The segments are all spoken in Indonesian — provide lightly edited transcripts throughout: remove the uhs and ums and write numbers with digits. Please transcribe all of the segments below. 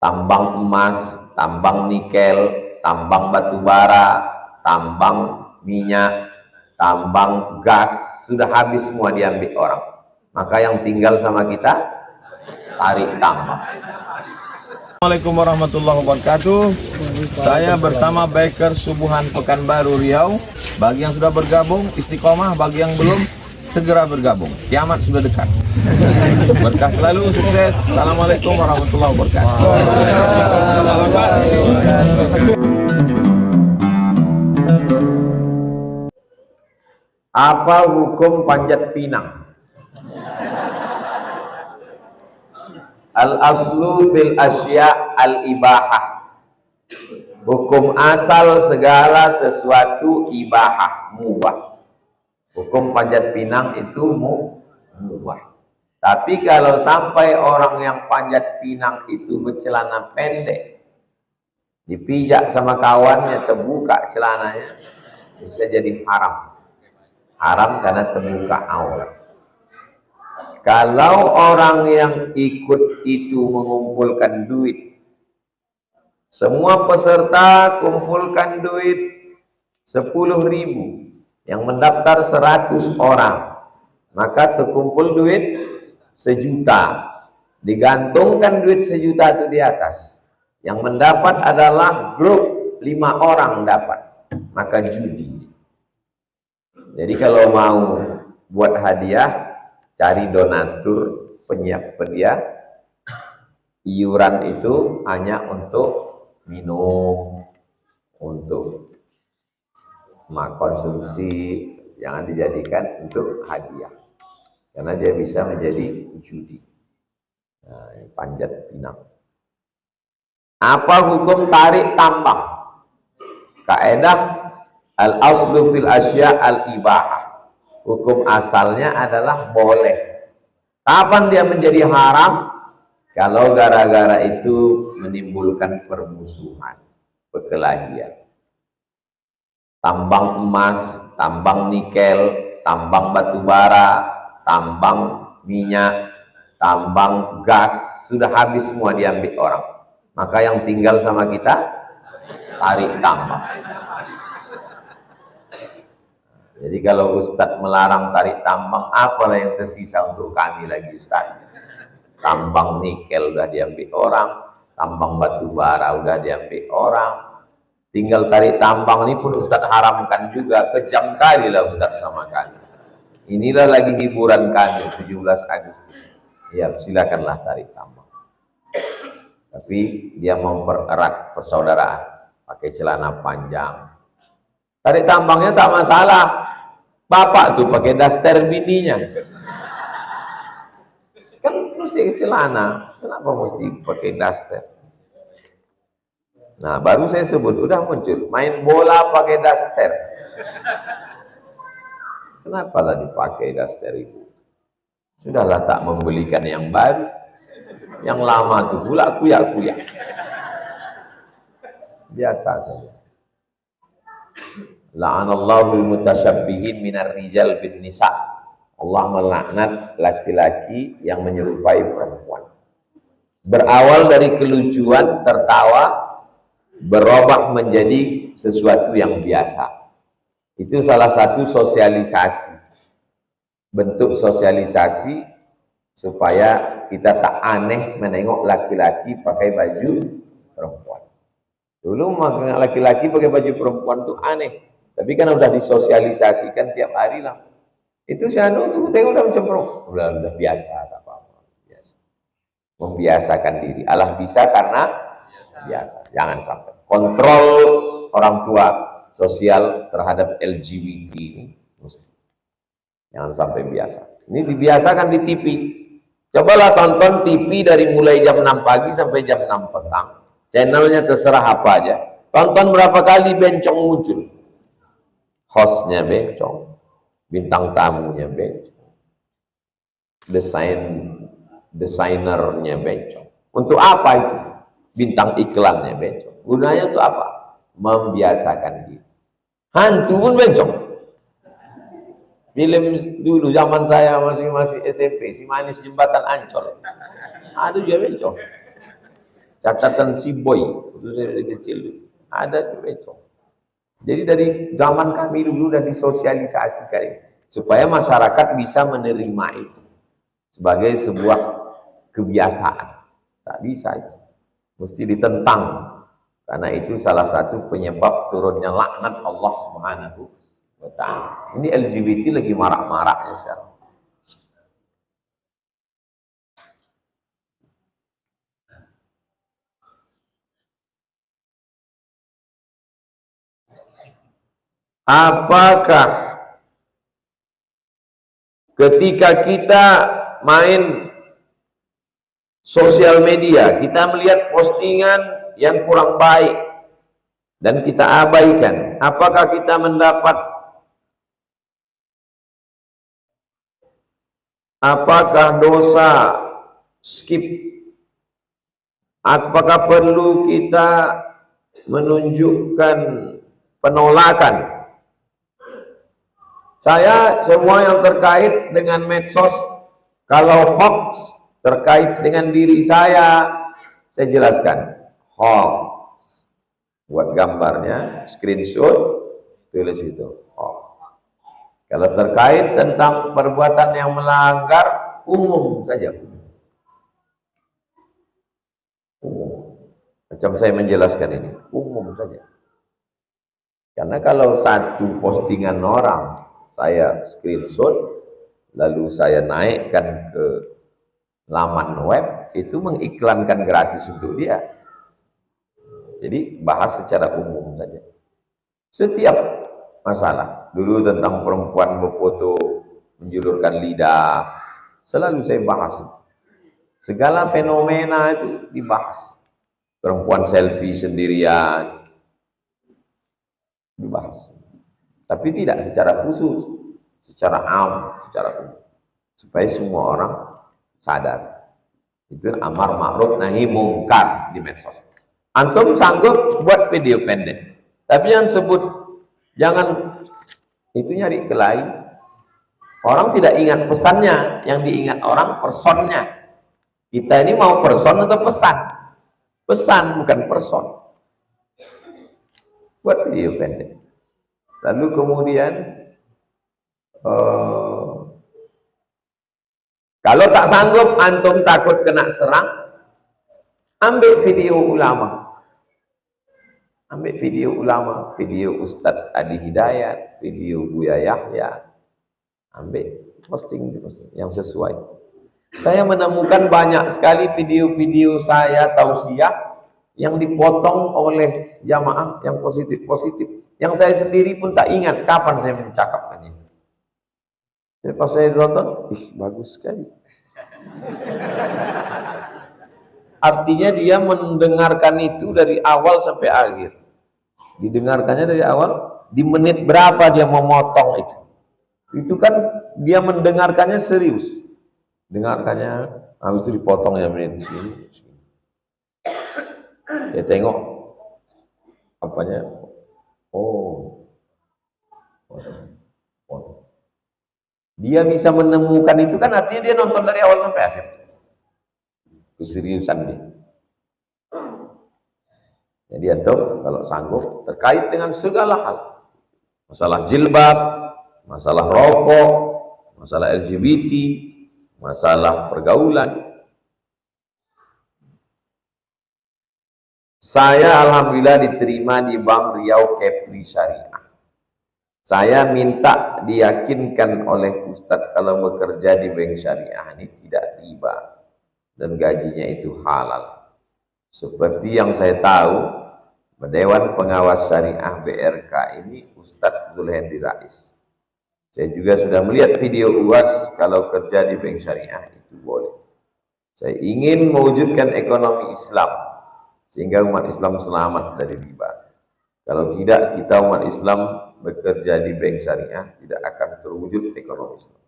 tambang emas, tambang nikel, tambang batu bara, tambang minyak, tambang gas, sudah habis semua diambil orang. Maka yang tinggal sama kita tarik tambang. Assalamualaikum warahmatallahi wabarakatuh. Saya bersama Biker Subuhan Pekanbaru Riau. Bagi yang sudah bergabung istiqomah, bagi yang belum segera bergabung. Kiamat sudah dekat. Berkah selalu, sukses. Assalamualaikum warahmatullahi wabarakatuh. Apa hukum panjat pinang? Al-aslu fil asya al-ibahah. Hukum asal segala sesuatu ibahah, mubah. Hukum panjat pinang itu mubah. Tapi kalau sampai orang yang panjat pinang itu bercelana pendek, dipijak sama kawannya, terbuka celananya, bisa jadi haram. Haram karena terbuka aurat. Kalau orang yang ikut itu mengumpulkan duit, semua peserta kumpulkan duit 10.000, yang mendaftar 100 orang, maka terkumpul duit 1 juta, digantungkan duit 1 juta itu di atas, yang mendapat adalah grup 5 orang dapat, maka judi. Jadi kalau mau buat hadiah, cari donatur, penyedia. Iuran itu hanya untuk minum, untuk konsumsi, jangan dijadikan untuk hadiah, karena dia bisa menjadi judi. Nah, panjat pinang. Apa hukum tarik tambang? Kaidah al-aslu fil asya al-ibahah. Hukum asalnya adalah boleh. Kapan dia menjadi haram? Kalau gara-gara itu menimbulkan permusuhan, perkelahian. Tambang emas, tambang nikel, tambang batu bara, tambang minyak, tambang gas, sudah habis semua diambil orang. Maka yang tinggal sama kita tarik tambang. Jadi kalau Ustadz melarang tarik tambang, apalah yang tersisa untuk kami lagi Ustadz? Tambang nikel udah diambil orang, tambang batu bara udah diambil orang, tinggal tarik tambang ini pun Ustadz haramkan juga. Kejam kali lah Ustadz sama kami. Inilah lagi hiburan kami 17 Agustus. Ya silakanlah tarik tambang. Tapi dia mempererat persaudaraan, pakai celana panjang. Tarik tambangnya tak masalah. Bapak tuh pakai daster bininya. Kan mesti celana, kenapa mesti pakai daster? Nah, baru saya sebut, udah muncul, main bola pakai daster. Kenapa lah dipakai daster itu? Sudahlah tak membelikan yang baru. Yang lama tuh pula kuyak-kuyak. Biasa saja. La'anallahu al-mutasyabbihin minar rijal bin nisa. Allah melaknat laki-laki yang menyerupai perempuan. Berawal dari kelucuan, tertawa, berubah menjadi sesuatu yang biasa. Itu salah satu sosialisasi. Bentuk sosialisasi supaya kita tak aneh menengok laki-laki pakai baju perempuan. Dulu laki-laki pakai baju perempuan itu aneh. Tapi kan udah disosialisasikan tiap hari lah. Itu si anu tuh tengok udah mencemprong. Udah biasa, tak apa-apa. Biasa. Membiasakan diri. Allah bisa karena biasa. Jangan sampai. Kontrol orang tua sosial terhadap LGBT ini mesti. Jangan sampai biasa. Ini dibiasakan di TV. Cobalah tonton TV dari mulai jam 6 pagi sampai jam 6 petang. Channelnya terserah apa aja. Tonton berapa kali bencong muncul. Hostnya bencong, bintang tamunya bencong, desainernya bencong. Untuk apa itu? Bintang iklannya bencong. Gunanya untuk apa? Membiasakan diri. Hantu pun bencong. Film dulu zaman saya masih SMP, si Manis Jembatan Ancol, ada juga bencong. catatan si boy, itu saya dari kecil ada di medsos. Jadi dari zaman kami dulu sudah disosialisasikan supaya masyarakat bisa menerima itu sebagai sebuah kebiasaan. Tak bisa itu, mesti ditentang, karena itu salah satu penyebab turunnya laknat Allah Subhanahu wa ta'ala. Ini LGBT lagi marak-maraknya sekarang. Apakah ketika kita main sosial media, kita melihat postingan yang kurang baik dan kita abaikan, apakah kita mendapat, apakah dosa skip, apakah perlu kita menunjukkan penolakan? Saya semua yang terkait dengan medsos, kalau hoax terkait dengan diri saya jelaskan. Hoax, buat gambarnya, screenshot, tulis itu hoax. Kalau terkait tentang perbuatan yang melanggar, umum saja. Umum. Macam saya menjelaskan ini, umum saja. Karena kalau satu postingan orang saya screenshot, lalu saya naikkan ke laman web, itu mengiklankan gratis untuk dia. Jadi bahas secara umum saja. Setiap masalah, dulu tentang perempuan berfoto menjulurkan lidah, selalu saya bahas. Segala fenomena itu dibahas. Perempuan selfie sendirian, dibahas. Tapi tidak secara khusus, secara am, secara umum, supaya semua orang sadar. Itu amar ma'ruf nahi mungkar di medsos. Antum sanggup buat video pendek, tapi yang sebut jangan itu nyari kelahi. Orang tidak ingat pesannya, yang diingat orang personnya. Kita ini mau person atau pesan? Pesan bukan person. Buat video pendek. Lalu kemudian kalau tak sanggup, antum takut kena serang, ambil video ulama. Ambil video ulama, video Ustadz Adi Hidayat, video Buya Yahya. Ambil, posting yang sesuai. Saya menemukan banyak sekali video-video saya tausiah yang dipotong oleh jamaah yang positif-positif. Yang saya sendiri pun tak ingat kapan saya mencakapkan itu. Jadi pas saya tonton, bagus sekali. Artinya dia mendengarkan itu dari awal sampai akhir. Didengarkannya dari awal, di menit berapa dia memotong itu. Itu kan dia mendengarkannya serius. Dengarkannya, habis itu dipotong ya menit sini. Saya tengok apanya. Oh. Dia bisa menemukan itu kan artinya dia nonton dari awal sampai akhir. Keseriusan dia. Jadi antum kalau sanggup terkait dengan segala hal. Masalah jilbab, masalah rokok, masalah LGBT, masalah pergaulan. Saya alhamdulillah diterima di Bank Riau Kepri Syariah. Saya minta diyakinkan oleh Ustadz kalau bekerja di bank syariah ini tidak riba dan gajinya itu halal. Seperti yang saya tahu, Dewan Pengawas Syariah BRK ini Ustadz Zulhendi Rais. Saya juga sudah melihat video UAS kalau kerja di bank syariah itu boleh. Saya ingin mewujudkan ekonomi Islam sehingga umat Islam selamat dari riba. Kalau tidak, kita umat Islam bekerja di bank syariah tidak akan terwujud ekonomi Islam.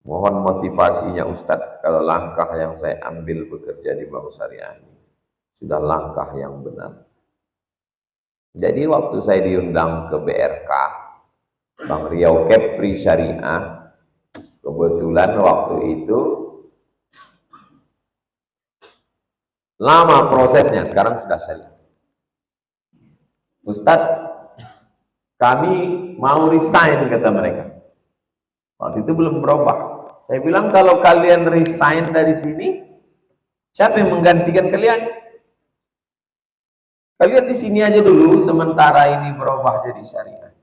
Mohon motivasinya Ustadz, kalau langkah yang saya ambil bekerja di bank syariah ini sudah langkah yang benar. Jadi waktu saya diundang ke BRK, Bank Riau Kepri Syariah, kebetulan waktu itu Lama prosesnya, sekarang sudah syariah. Ustadz, kami mau resign, kata mereka. Waktu itu belum berubah. Saya bilang, kalau kalian resign dari sini, siapa yang menggantikan kalian? Kalian di sini aja dulu, sementara ini berubah jadi syariah.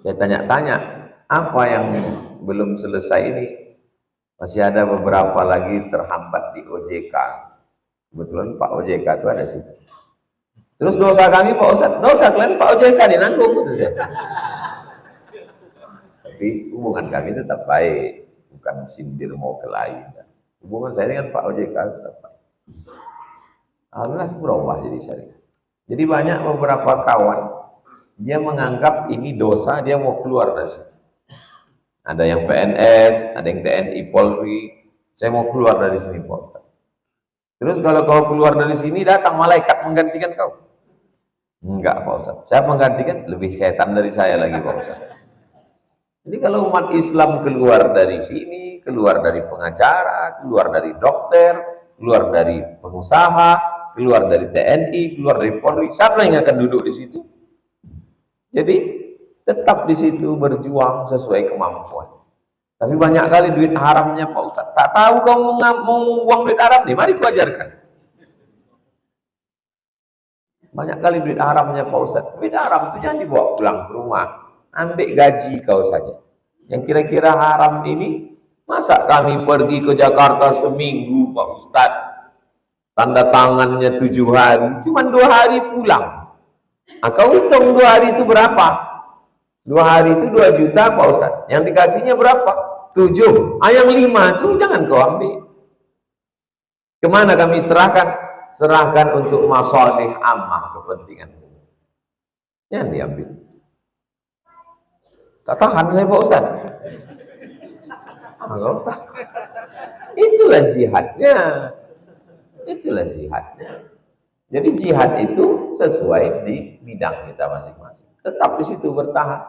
Saya tanya-tanya, apa yang belum selesai ini? Masih ada beberapa lagi terhambat di OJK. Kebetulan Pak OJK itu ada situ. Terus dosa kami Pak Ustadz, dosa kalian Pak OJK nih nanggung, gitu saya. Tapi hubungan kami tetap baik, bukan sindir mau kelahi. Hubungan saya dengan Pak OJK tetap baik. Alhamdulillah berubah jadi syariah. Jadi banyak beberapa kawan, dia menganggap ini dosa, dia mau keluar dari situ. Ada yang PNS, ada yang TNI, Polri. Saya mau keluar dari sini Pak Ustadz. Terus kalau kau keluar dari sini, datang malaikat menggantikan kau. Enggak Pak Ustadz, saya menggantikan lebih setan dari saya lagi Pak Ustadz. Jadi kalau umat Islam keluar dari sini, keluar dari pengacara, keluar dari dokter, keluar dari pengusaha, keluar dari TNI, keluar dari Polri, siapa yang akan duduk di situ? Jadi tetap di situ berjuang sesuai kemampuan. Tapi banyak kali duit haramnya Pak Ustadz. Tak tahu kamu mau membuang duit haram nih, mari ku ajarkan. Banyak kali duit haramnya Pak Ustadz. Duit haram itu jangan dibawa pulang ke rumah. Ambil gaji kau saja. Yang kira-kira haram ini, masa kami pergi ke Jakarta seminggu Pak Ustadz, tanda tangannya 7 hari, cuma 2 hari pulang. Nah, kau hitung 2 hari itu berapa? 2 hari itu 2 juta Pak Ustadz. Yang dikasihnya berapa? 7. Yang 5 itu jangan kau ambil. Kemana kami serahkan? Serahkan untuk masalih ammah, kepentingan. Jangan diambil. Tak tahan saya Pak Ustadz. Itulah jihadnya. Itulah jihadnya. Jadi jihad itu sesuai di bidang kita masing-masing. Tetap di situ bertahan.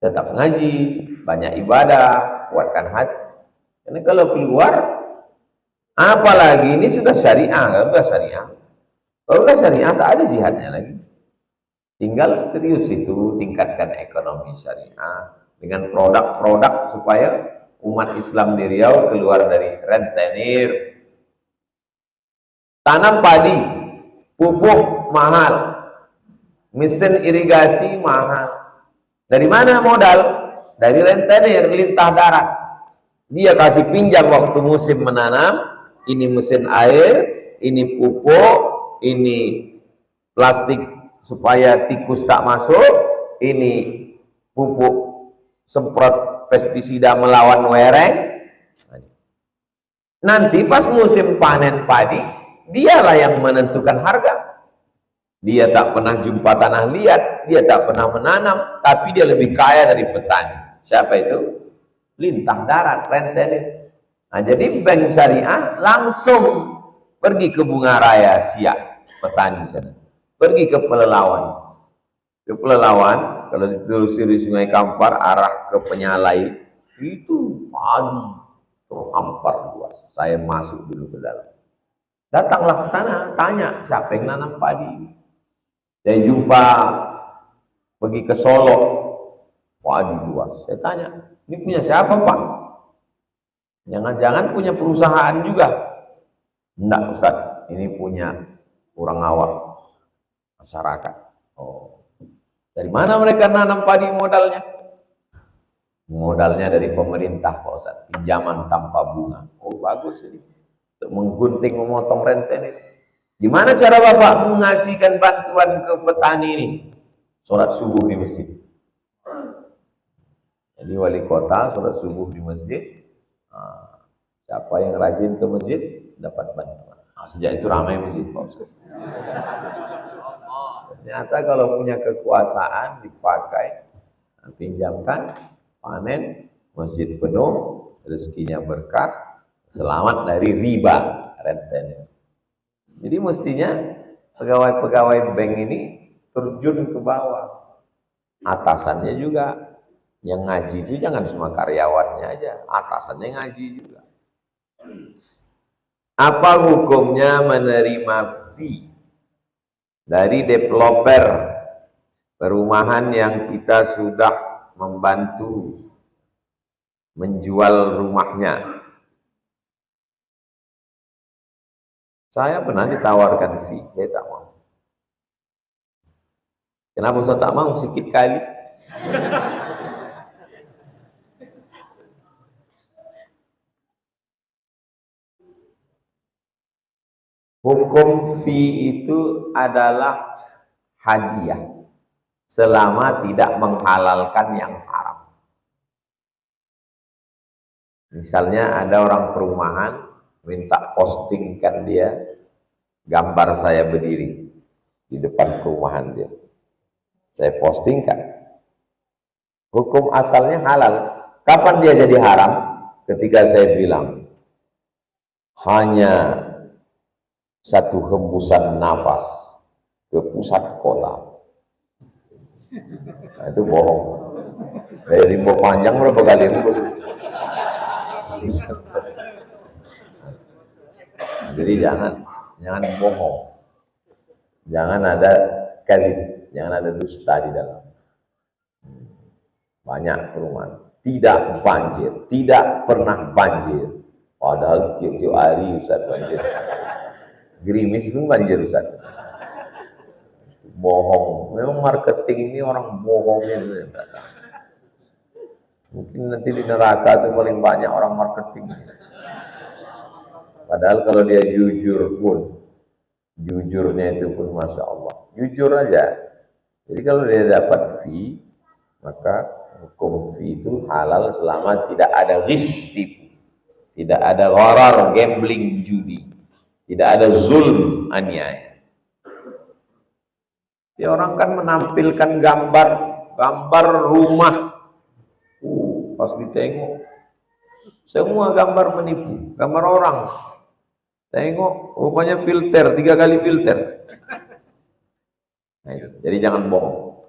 Tetap ngaji, banyak ibadah, kuatkan hati. Karena kalau keluar, apalagi ini sudah syariah, kalau sudah syariah. Kalau sudah syariah, tak ada jihadnya lagi. Tinggal serius itu, tingkatkan ekonomi syariah dengan produk-produk supaya umat Islam di Riau keluar dari rentenir. Tanam padi, pupuk mahal, mesin irigasi mahal. Dari mana modal? Dari rentenir, lintah darat. Dia kasih pinjam waktu musim menanam, ini mesin air, ini pupuk, ini plastik supaya tikus tak masuk, ini pupuk semprot pestisida melawan wereng. Nanti pas musim panen padi, dialah yang menentukan harga. Dia tak pernah jumpa tanah liat, dia tak pernah menanam, tapi dia lebih kaya dari petani. Siapa itu? Lintah darat, rentenir. Nah, jadi bank syariah langsung pergi ke Bunga Raya Siak, petani sana. Pergi ke Pelelawan. Ke Pelelawan, kalau ditelusuri Sungai Kampar, arah ke Penyalai, itu padi terhampar luas. Saya masuk dulu ke dalam. Datanglah ke sana, tanya, siapa yang nanam padi? Saya jumpa pergi ke Solo, padi luas. Saya tanya, ini punya siapa Pak? Jangan-jangan punya perusahaan juga? Enggak Ustaz, ini punya orang awam, masyarakat. Oh, dari mana mereka nanam padi modalnya? Modalnya dari pemerintah Pak Ustaz, pinjaman tanpa bunga. Oh bagus ini, untuk menggunting, memotong rentenir. Gimana cara Bapak mengasihkan bantuan ke petani ini? Sholat subuh di masjid. Jadi wali kota sholat subuh di masjid. Siapa yang rajin ke masjid dapat bantuan. Sejak itu ramai masjid Pak Ustaz. Ternyata kalau punya kekuasaan dipakai, pinjamkan, panen, masjid penuh, rezekinya berkah, selamat dari riba rentenir. Jadi mestinya pegawai-pegawai bank ini terjun ke bawah. Atasannya juga. Yang ngaji itu jangan cuma karyawannya aja, atasannya ngaji juga. Apa hukumnya menerima fee dari developer perumahan yang kita sudah membantu menjual rumahnya? Saya pernah ditawarkan fee, saya tak mau. Kenapa saya tak mau? Sikit kali. Hukum fee itu adalah hadiah selama tidak menghalalkan yang haram. Misalnya ada orang perumahan minta postingkan dia gambar saya berdiri di depan perumahan dia. Saya postingkan. Hukum asalnya halal. Kapan dia jadi haram? Ketika saya bilang hanya satu hembusan nafas ke pusat kota. Nah, itu bohong. Dari rimbo panjang berapa kali hembus? Jadi jangan bohong. Jangan ada kadzib, jangan ada dusta di dalam. Banyak perumahan tidak banjir, tidak pernah banjir. Padahal tiap-tiap hari Ustaz banjir. Gerimis pun banjir Ustaz. Bohong. Memang marketing ini orang bohongnya. Mungkin nanti di neraka itu paling banyak orang marketing. Padahal kalau dia jujur pun, jujurnya itu pun Masya Allah. Jujur aja. Jadi kalau dia dapat fee, maka hukum fee itu halal selama tidak ada ghish, tidak ada gharar, gambling, judi, tidak ada zulm, aniaya. Ya, orang kan menampilkan gambar rumah, pas ditengok semua gambar menipu, gambar orang. Tengok rupanya filter, 3 kali filter. Nah, itu. Jadi jangan bohong.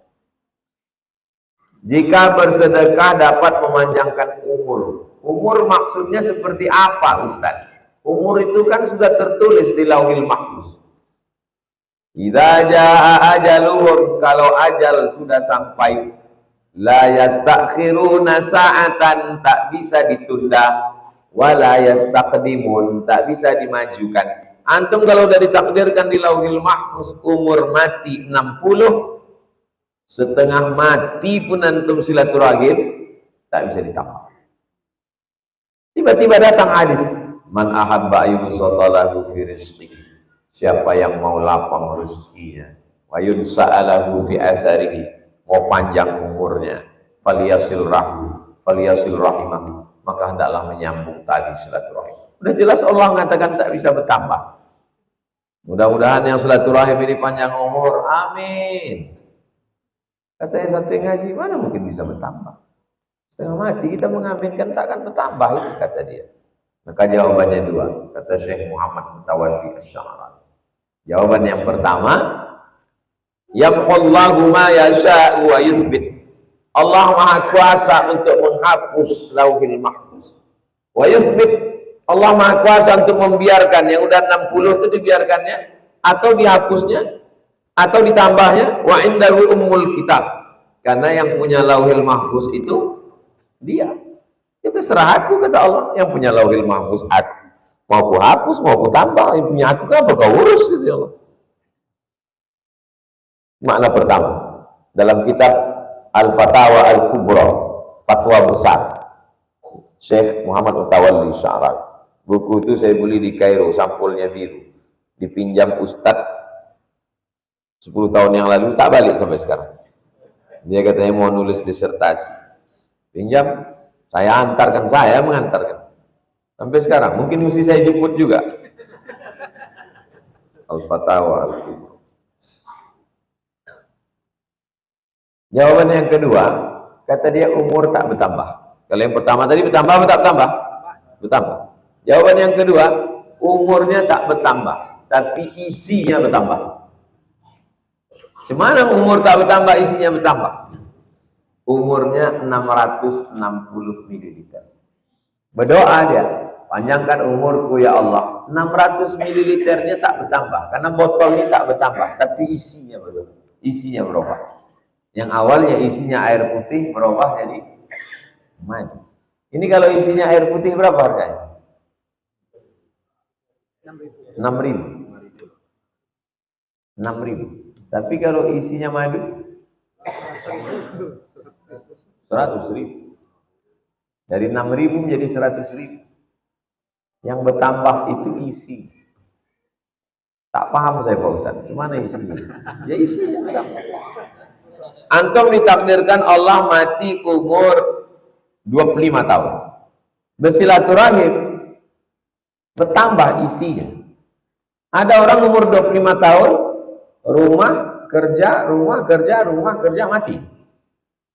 Jika bersedekah dapat memanjangkan umur. Umur maksudnya seperti apa Ustaz? Umur itu kan sudah tertulis di Lauhil Mahfuz. Idza jaa ajaluhum, kalau ajal sudah sampai, la yastakhiruna sa'atan, tak bisa ditunda, wala yastaqdimun, tak bisa dimajukan. Antum kalau udah ditakdirkan di Lauhil Mahfuz umur mati 60, setengah mati pun antum silaturahim tak bisa ditambah. Tiba-tiba datang hadis, man ahabba ayyubsatalahu fi rizqihi, siapa yang mau lapang rezekinya, wa yunsa'alahu fi asarihi, mau panjang umurnya, falyasil rahimahu, maka hendaklah menyambung tali silaturahim. Udah jelas Allah mengatakan tak bisa bertambah. Mudah-mudahan yang silaturahim ini panjang umur, amin. Kata yang satu yang ngaji, mana mungkin bisa bertambah? Setengah mati kita mengaminkan tak akan bertambah, itu kata dia. Maka jawabannya 2, kata Syekh Muhammad Mutawalli Asy-Sya'rani. Jawaban yang pertama, yamhullahu ma yasha'u wa yuthbit. Allah Maha Kuasa untuk menghapus Lauhil Mahfuz. Wa yuthbit, Allah Maha Kuasa untuk membiarkan yang udah 60 itu dibiarkannya atau dihapusnya atau ditambahnya. Wa indahu ummul kitab, karena yang punya Lauhil Mahfuz itu dia. Itu serah aku, kata Allah, yang punya Lauhil Mahfuz aku. Mau ku hapus, mau ku tambah, yang punya aku apa kau urus, kata Allah. Makna pertama dalam kitab Al-Fatawa Al-Kubra, fatwa besar, Syekh Muhammad Mutawalli Asy-Sya'rani. Buku itu saya beli di Kairo, sampulnya biru, dipinjam Ustadz 10 tahun yang lalu, tak balik sampai sekarang. Dia katanya mau nulis disertasi, pinjam, saya antarkan, saya mengantarkan sampai sekarang. Mungkin mesti saya jemput juga. Al-Fatawa Al-Kubra. Jawaban yang kedua, kata dia umur tak bertambah. Kalau yang pertama tadi bertambah atau tak bertambah? Bertambah. Jawaban yang kedua, umurnya tak bertambah, tapi isinya bertambah. Semana umur tak bertambah, isinya bertambah. Umurnya 660 ml. Berdoa dia, panjangkan umurku ya Allah. 600 mililiternya tak bertambah, karena botolnya tak bertambah, tapi isinya berubah. Isinya berubah. Yang awalnya isinya air putih berubah jadi madu. Ini kalau isinya air putih berapa harganya? 6.000. 6.000. Tapi kalau isinya madu 100.000. Dari 6.000 menjadi 100.000. Yang bertambah itu isi. Tak paham saya Pak Ustaz, cuma isinya. Ya isinya bertambah. Antum ditakdirkan Allah mati umur 25 tahun. Bersilaturahim bertambah isinya. Ada orang umur 25 tahun, rumah kerja mati.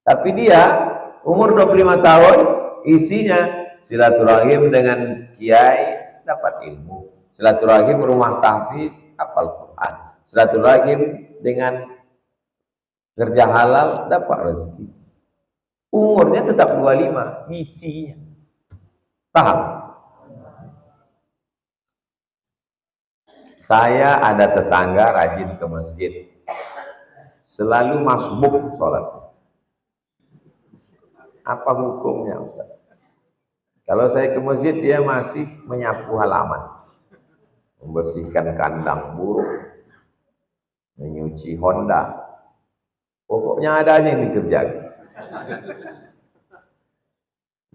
Tapi dia umur 25 tahun isinya silaturahim dengan kiai dapat ilmu, silaturahim rumah tahfiz hafal Quran, silaturahim dengan kerja halal dapat rezeki. Umurnya tetap 25, isinya. Paham? Saya ada tetangga rajin ke masjid, selalu masbuk sholat. Apa hukumnya Ustaz? Kalau saya ke masjid dia masih menyapu halaman, membersihkan kandang burung, menyuci Honda, pokoknya ada aja yang dikerjakan.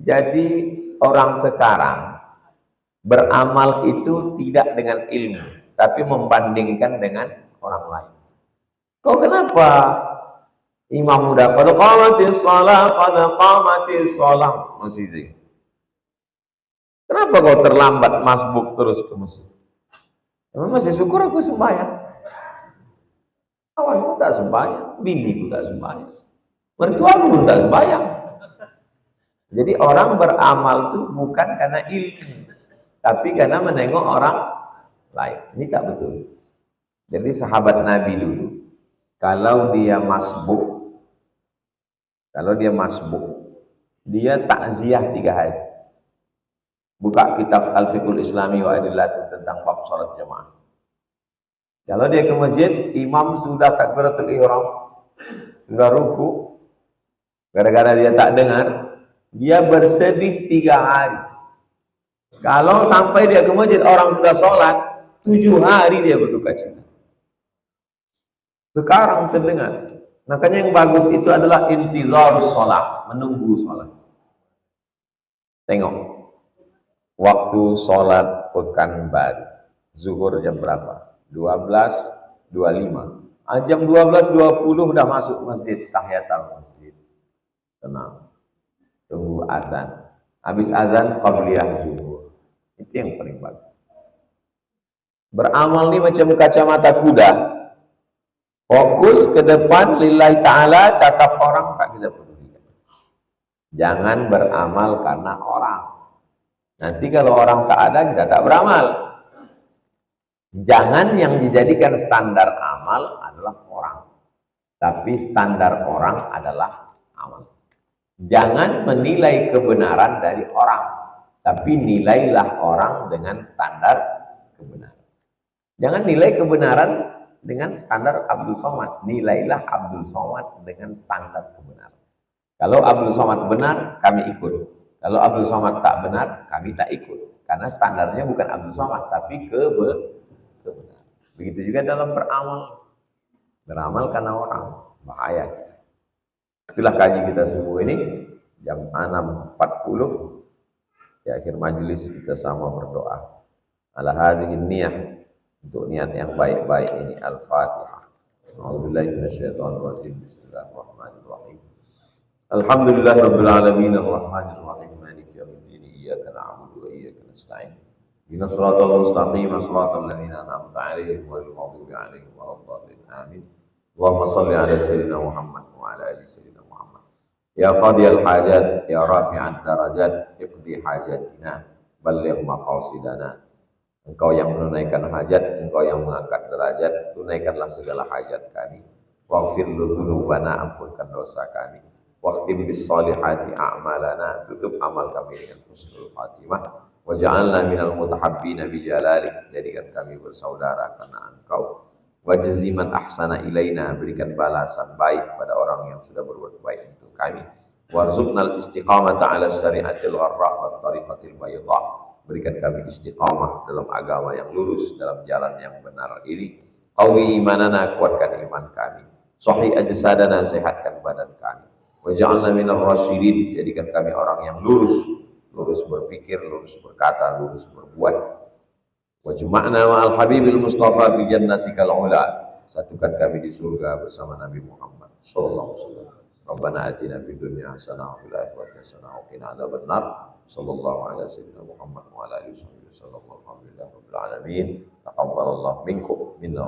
Jadi orang sekarang beramal itu tidak dengan ilmu, tapi membandingkan dengan orang lain. Kok kenapa imam udah pada qamatis shalah masjid? Kenapa kau terlambat masbuk terus ke masjid? Emang masih syukur aku sembahyang. Awalku tak sembahyang, biniku tak sembahyang, mertuaku pun tak sembahyang. Jadi orang beramal itu bukan karena ilmu, tapi karena menengok orang lain. Ini tak betul. Jadi sahabat Nabi dulu, kalau dia masbuk, dia takziah 3 hari. Buka kitab Al-Fiqhul Islami wa Adillatih tentang bab salat jamaah. Kalau dia ke masjid, imam sudah takbiratul ihram, sudah ruku, gara-gara dia tak dengar, dia bersedih 3 hari. Kalau sampai dia ke masjid, orang sudah sholat, 7 hari dia berduka cita. Sekarang terdengar. Makanya yang bagus itu adalah intizar sholat, menunggu sholat. Tengok, waktu sholat Pekanbaru, zuhur jam berapa? 12.25. Jam 12.20 udah masuk masjid, tahiyatul masjid. Tenang, tunggu azan. Habis azan, qabliyah zuhur. Itu yang paling bagus. Beramal ini macam kacamata kuda. Fokus ke depan, lillahi ta'ala, cakap orang tak kita pedulikan. Jangan beramal karena orang. Nanti kalau orang tak ada, kita tak beramal. Jangan yang dijadikan standar amal adalah orang, tapi standar orang adalah amal. Jangan menilai kebenaran dari orang, tapi nilailah orang dengan standar kebenaran. Jangan nilai kebenaran dengan standar Abdul Somad, nilailah Abdul Somad dengan standar kebenaran. Kalau Abdul Somad benar, kami ikut. Kalau Abdul Somad tak benar, kami tak ikut. Karena standarnya bukan Abdul Somad, tapi kebenaran. Begitu juga dalam beramal. Beramal karena orang, bahaya. Itulah kaji kita subuh ini, jam 6.40. Di akhir majelis kita sama berdoa. Ala hazihi niyah, untuk niat yang baik-baik ini. Al-Fatihah. A'udzubillahi minasyaitonir rajim. Bismillahirrahmanirrahim. Alhamdulillahirabbil alamin arrahmanir rahim maliki yaumiddin iyyaka na'budu wa iyyaka nasta'in ihdinas siratal mustaqim siratal ladzina an'amta 'alaihim ghairil maghdubi 'alaihim waladdallin amin. Allahumma shalli 'ala sayyidina Muhammad wa 'ala ali sayyidina Muhammad. Ya qadiyal hajat, ya rafi'ad darajat, iqdi hajatina, balligh maqasidana. Engkau yang menunaikan hajat, engkau yang mengangkat derajat, tunaikanlah segala hajat kami. Waghfir dzunubana, ampunkan dosa kami. Waqtim bis solihati a'malana, tutup amal kami dengan husnul khatimah. Waj'alna minal mutahabbina bijalalik, jadikan kami bersaudara karena Engkau. Wajziman ahsana ilaina, berikan balasan baik pada orang yang sudah berbuat baik untuk kami. Warzuqnal istiqamata ala syariatil warra' wa tariqatil bayda, berikan kami istiqamah dalam agama yang lurus, dalam jalan yang benar ini. Qawi imanana, kuatkan iman kami. Sahih ajsadana, sehatkan badan kami. Waj'alna minal rasyidin, jadikan kami orang yang lurus, lurus berpikir, lurus berkata, lurus berbuat. Wajma'na ma'al habibil mustafa fi jannatikal ula, satukan kami di surga bersama Nabi Muhammad sallallahu alaihi wasallam. Rabbana atina fid dunya hasanah wa fil akhirati hasanah wa qina adzabannar. Sallallahu ala sayyidina Muhammad wa ala alihi wasallam. Alhamdulillahirabbil alamin. Taqabbalallahu minkum minna